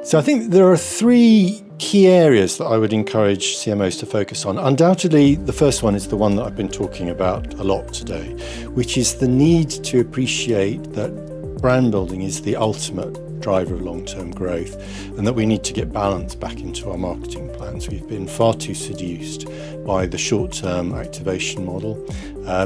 So I think there are three key areas that I would encourage CMOs to focus on. Undoubtedly, the first one is the one that I've been talking about a lot today, which is the need to appreciate that brand building is the ultimate driver of long-term growth, and that we need to get balance back into our marketing plans. We've been far too seduced by the short-term activation model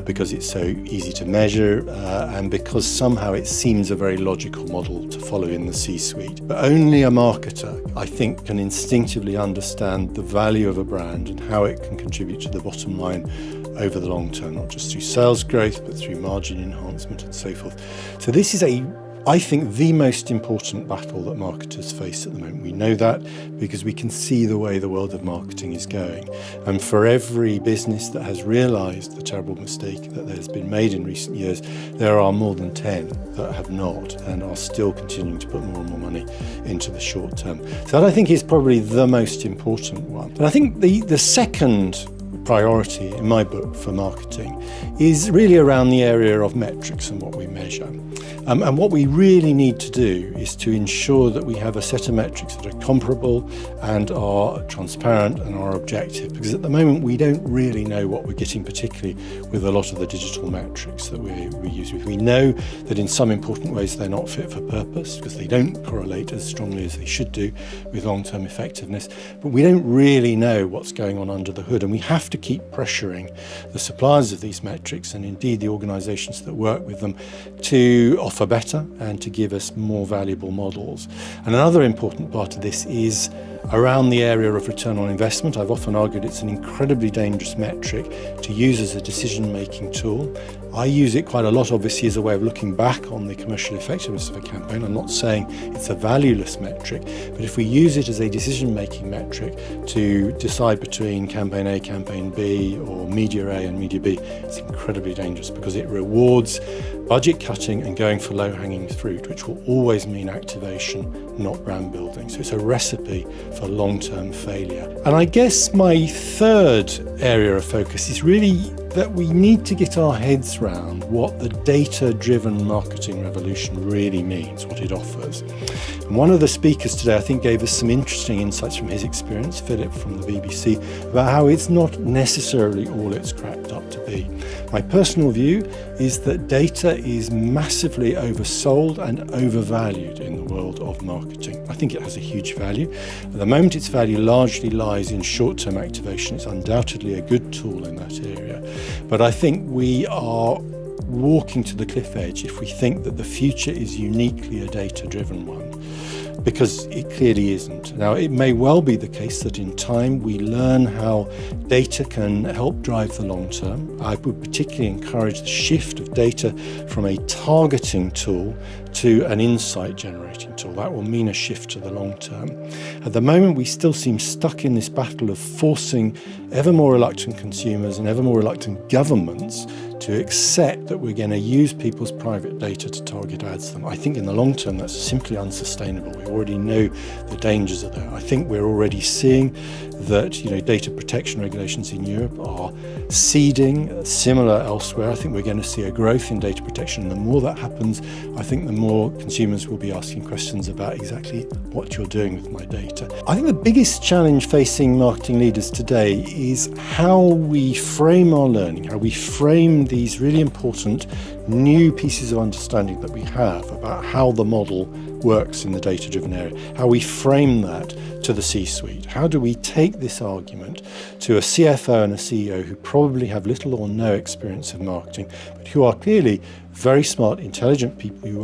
because it's so easy to measure and because somehow it seems a very logical model to follow in the C-suite. But only a marketer, I think, can instinctively understand the value of a brand and how it can contribute to the bottom line over the long term, not just through sales growth, but through margin enhancement and so forth. So this is I think the most important battle that marketers face at the moment. We know that because we can see the way the world of marketing is going. And for every business that has realised the terrible mistake that has been made in recent years, there are more than 10 that have not and are still continuing to put more and more money into the short term. So that, I think, is probably the most important one. And I think the second priority in my book for marketing is really around the area of metrics and what we measure. And what we really need to do is to ensure that we have a set of metrics that are comparable and are transparent and are objective, because at the moment we don't really know what we're getting, particularly with a lot of the digital metrics that we use. We know that in some important ways they're not fit for purpose because they don't correlate as strongly as they should do with long-term effectiveness, but we don't really know what's going on under the hood, and we have to keep pressuring the suppliers of these metrics and indeed the organisations that work with them to offer better and to give us more valuable models. And another important part of this is around the area of return on investment. I've often argued it's an incredibly dangerous metric to use as a decision-making tool. I use it quite a lot, obviously, as a way of looking back on the commercial effectiveness of a campaign. I'm not saying it's a valueless metric, but if we use it as a decision-making metric to decide between campaign A, campaign B, or media A and media B, it's incredibly dangerous because it rewards budget cutting and going for low-hanging fruit, which will always mean activation, not brand building. So it's a recipe for long-term failure. And I guess my third area of focus is really that we need to get our heads around what the data-driven marketing revolution really means, what it offers. And one of the speakers today, I think, gave us some interesting insights from his experience, Philip from the BBC, about how it's not necessarily all it's cracked up to be. My personal view is that data is massively oversold and overvalued in the world of marketing. I think it has a huge value. At the moment, its value largely lies in short-term activation. It's undoubtedly a good tool in that area. But I think we are walking to the cliff edge if we think that the future is uniquely a data-driven one, because it clearly isn't. Now, it may well be the case that in time we learn how data can help drive the long term. I would particularly encourage the shift of data from a targeting tool to an insight generating tool. That will mean a shift to the long term. At the moment, we still seem stuck in this battle of forcing ever more reluctant consumers and ever more reluctant governments to accept that we're going to use people's private data to target ads to them. I think in the long term that's simply unsustainable. We already know the dangers are there. I think we're already seeing that data protection regulations in Europe are ceding, similar elsewhere. I think we're going to see a growth in data protection, and the more that happens, I think the more consumers will be asking questions about exactly what you're doing with my data. I think the biggest challenge facing marketing leaders today is how we frame our learning, how we frame these really important new pieces of understanding that we have about how the model works in the data-driven area, how we frame that to the C-suite. How do we take this argument to a CFO and a CEO who probably have little or no experience of marketing, but who are clearly very smart, intelligent people who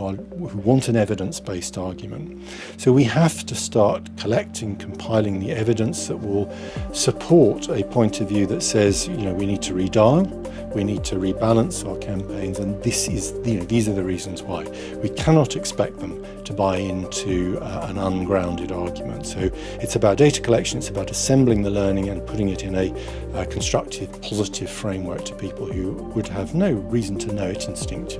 want an evidence-based argument. So we have to start collecting, compiling the evidence that will support a point of view that says, we need to redial, we need to rebalance our campaigns, and these are the reasons why. We cannot expect them to buy into an ungrounded argument. So it's about data collection, it's about assembling the learning and putting it in a constructive, positive framework to people who would have no reason to know it instinctively.